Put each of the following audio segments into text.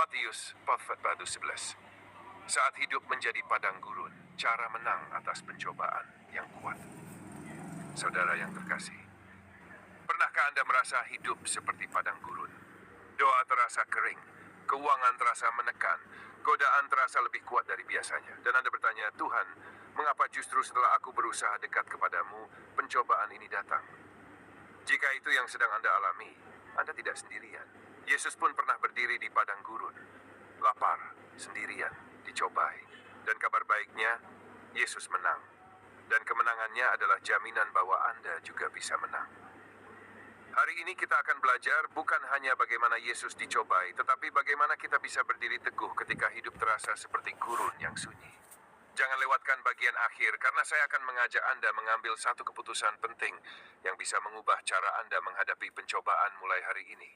Matius pasal 11. Saat hidup menjadi padang gurun, cara menang atas pencobaan yang kuat. Saudara yang terkasih, pernahkah Anda merasa hidup seperti padang gurun? Doa terasa kering, keuangan terasa menekan, godaan terasa lebih kuat dari biasanya. Dan Anda bertanya, Tuhan, mengapa justru setelah aku berusaha dekat kepadamu, pencobaan ini datang? Jika itu yang sedang Anda alami, Anda tidak sendirian. Yesus pun pernah berdiri di padang gurun, lapar, sendirian, dicobai. Dan kabar baiknya, Yesus menang. Dan kemenangannya adalah jaminan bahwa Anda juga bisa menang. Hari ini kita akan belajar bukan hanya bagaimana Yesus dicobai, tetapi bagaimana kita bisa berdiri teguh ketika hidup terasa seperti gurun yang sunyi. Jangan lewatkan bagian akhir, karena saya akan mengajak Anda mengambil satu keputusan penting yang bisa mengubah cara Anda menghadapi pencobaan mulai hari ini.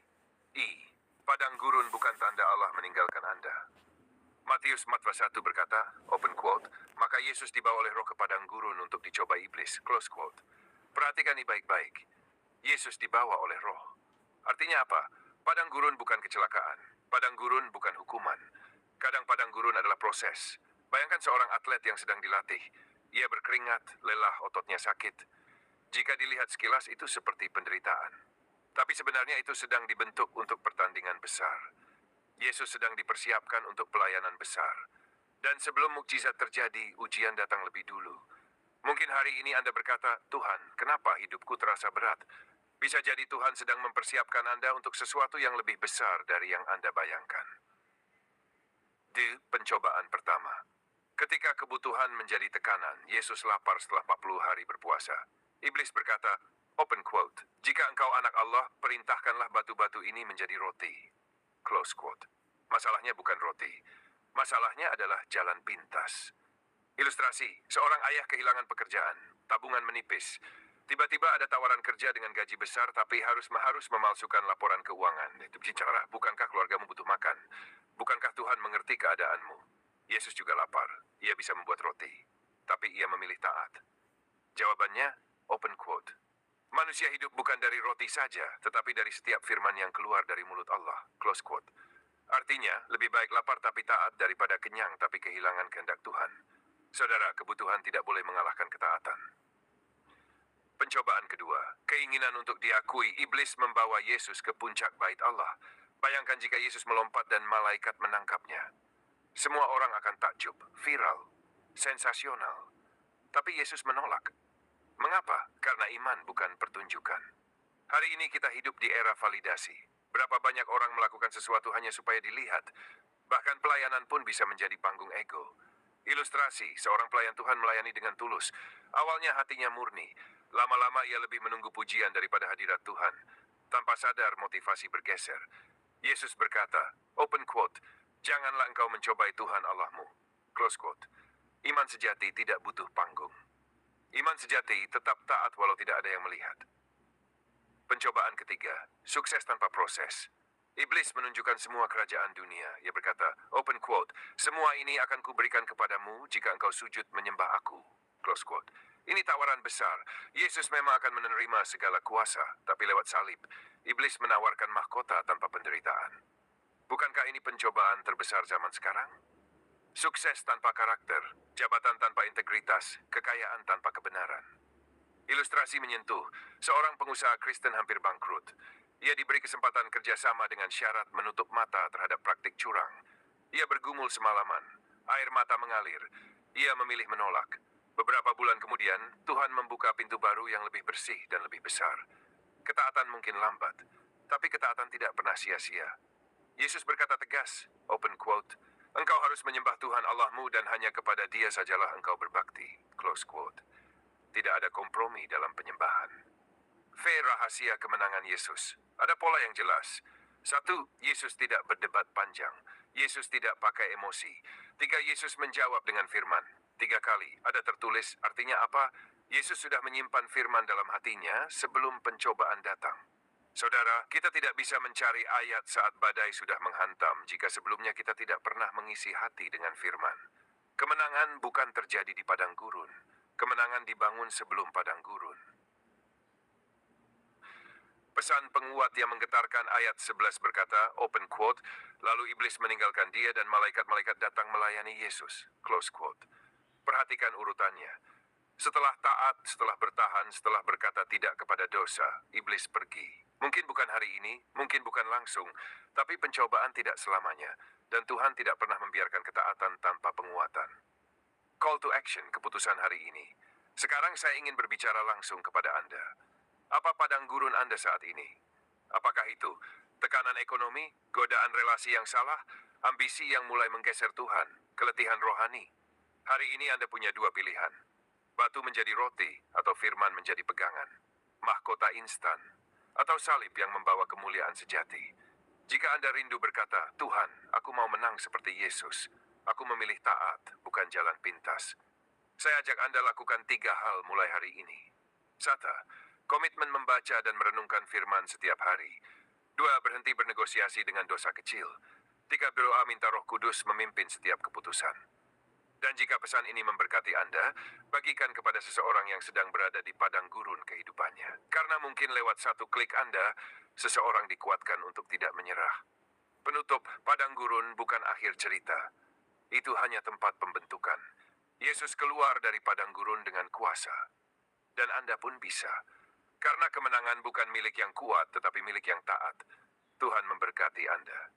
Padang gurun bukan tanda Allah meninggalkan Anda. Matius pasal 1 berkata, open quote, maka Yesus dibawa oleh roh ke padang gurun untuk dicoba iblis, close quote. Perhatikan ini baik-baik. Yesus dibawa oleh roh. Artinya apa? Padang gurun bukan kecelakaan. Padang gurun bukan hukuman. Kadang padang gurun adalah proses. Bayangkan seorang atlet yang sedang dilatih. Ia berkeringat, lelah, ototnya sakit. Jika dilihat sekilas itu seperti penderitaan. Tapi sebenarnya itu sedang dibentuk untuk pertandingan besar. Yesus sedang dipersiapkan untuk pelayanan besar. Dan sebelum mukjizat terjadi, ujian datang lebih dulu. Mungkin hari ini Anda berkata, Tuhan, kenapa hidupku terasa berat? Bisa jadi Tuhan sedang mempersiapkan Anda untuk sesuatu yang lebih besar dari yang Anda bayangkan. Di pencobaan pertama. Ketika kebutuhan menjadi tekanan, Yesus lapar setelah 40 hari berpuasa. Iblis berkata, open quote, jika engkau anak Allah, perintahkanlah batu-batu ini menjadi roti. Close quote. Masalahnya bukan roti. Masalahnya adalah jalan pintas. Ilustrasi, seorang ayah kehilangan pekerjaan, tabungan menipis. Tiba-tiba ada tawaran kerja dengan gaji besar, tapi harus memalsukan laporan keuangan. Itu bicara, bukankah keluargamu butuh makan? Bukankah Tuhan mengerti keadaanmu? Yesus juga lapar. Ia bisa membuat roti. Tapi ia memilih taat. Jawabannya, open quote. Manusia hidup bukan dari roti saja, tetapi dari setiap firman yang keluar dari mulut Allah. Close quote. Artinya, lebih baik lapar tapi taat daripada kenyang tapi kehilangan kehendak Tuhan. Saudara, kebutuhan tidak boleh mengalahkan ketaatan. Pencobaan kedua, keinginan untuk diakui. Iblis membawa Yesus ke puncak bait Allah. Bayangkan jika Yesus melompat dan malaikat menangkapnya. Semua orang akan takjub, viral, sensasional. Tapi Yesus menolak. Mengapa? Karena iman bukan pertunjukan. Hari ini kita hidup di era validasi. Berapa banyak orang melakukan sesuatu hanya supaya dilihat. Bahkan pelayanan pun bisa menjadi panggung ego. Ilustrasi, seorang pelayan Tuhan melayani dengan tulus. Awalnya hatinya murni. Lama-lama ia lebih menunggu pujian daripada hadirat Tuhan. Tanpa sadar motivasi bergeser. Yesus berkata, open quote, janganlah engkau mencobai Tuhan Allahmu. Close quote. Iman sejati tidak butuh panggung. Iman sejati tetap taat walau tidak ada yang melihat. Pencobaan ketiga, sukses tanpa proses. Iblis menunjukkan semua kerajaan dunia. Ia berkata, open quote, semua ini akan kuberikan kepadamu jika engkau sujud menyembah aku. Close quote. Ini tawaran besar. Yesus memang akan menerima segala kuasa, tapi lewat salib. Iblis menawarkan mahkota tanpa penderitaan. Bukankah ini pencobaan terbesar zaman sekarang? Sukses tanpa karakter, jabatan tanpa integritas, kekayaan tanpa kebenaran. Ilustrasi menyentuh, seorang pengusaha Kristen hampir bangkrut. Ia diberi kesempatan kerjasama dengan syarat menutup mata terhadap praktik curang. Ia bergumul semalaman, air mata mengalir. Ia memilih menolak. Beberapa bulan kemudian, Tuhan membuka pintu baru yang lebih bersih dan lebih besar. Ketaatan mungkin lambat, tapi ketaatan tidak pernah sia-sia. Yesus berkata tegas, open quote, engkau harus menyembah Tuhan Allahmu dan hanya kepada Dia sajalah engkau berbakti. Close quote. Tidak ada kompromi dalam penyembahan. Rahasia kemenangan Yesus. Ada pola yang jelas. 1. Yesus tidak berdebat panjang. Yesus tidak pakai emosi. 3. Yesus menjawab dengan firman. 3 kali. Ada tertulis, artinya apa? Yesus sudah menyimpan firman dalam hatinya sebelum pencobaan datang. Saudara, kita tidak bisa mencari ayat saat badai sudah menghantam jika sebelumnya kita tidak pernah mengisi hati dengan firman. Kemenangan bukan terjadi di padang gurun. Kemenangan dibangun sebelum padang gurun. Pesan penguat yang menggetarkan ayat 11 berkata, open quote, lalu iblis meninggalkan dia dan malaikat-malaikat datang melayani Yesus, close quote. Perhatikan urutannya. Setelah taat, setelah bertahan, setelah berkata tidak kepada dosa, iblis pergi. Mungkin bukan hari ini, mungkin bukan langsung, tapi pencobaan tidak selamanya. Dan Tuhan tidak pernah membiarkan ketaatan tanpa penguatan. Call to action keputusan hari ini. Sekarang saya ingin berbicara langsung kepada Anda. Apa padang gurun Anda saat ini? Apakah itu tekanan ekonomi, godaan relasi yang salah, ambisi yang mulai menggeser Tuhan, keletihan rohani? Hari ini Anda punya dua pilihan. Batu menjadi roti atau firman menjadi pegangan. Mahkota instan atau salib yang membawa kemuliaan sejati. Jika Anda rindu berkata, Tuhan, aku mau menang seperti Yesus. Aku memilih taat, bukan jalan pintas. Saya ajak Anda lakukan 3 hal mulai hari ini. 1. Komitmen membaca dan merenungkan firman setiap hari. 2. Berhenti bernegosiasi dengan dosa kecil. 3. Berdoa minta Roh Kudus memimpin setiap keputusan. Dan jika pesan ini memberkati Anda, bagikan kepada seseorang yang sedang berada di padang gurun kehidupannya. Karena mungkin lewat satu klik Anda, seseorang dikuatkan untuk tidak menyerah. Penutup, padang gurun bukan akhir cerita. Itu hanya tempat pembentukan. Yesus keluar dari padang gurun dengan kuasa. Dan Anda pun bisa. Karena kemenangan bukan milik yang kuat, tetapi milik yang taat. Tuhan memberkati Anda.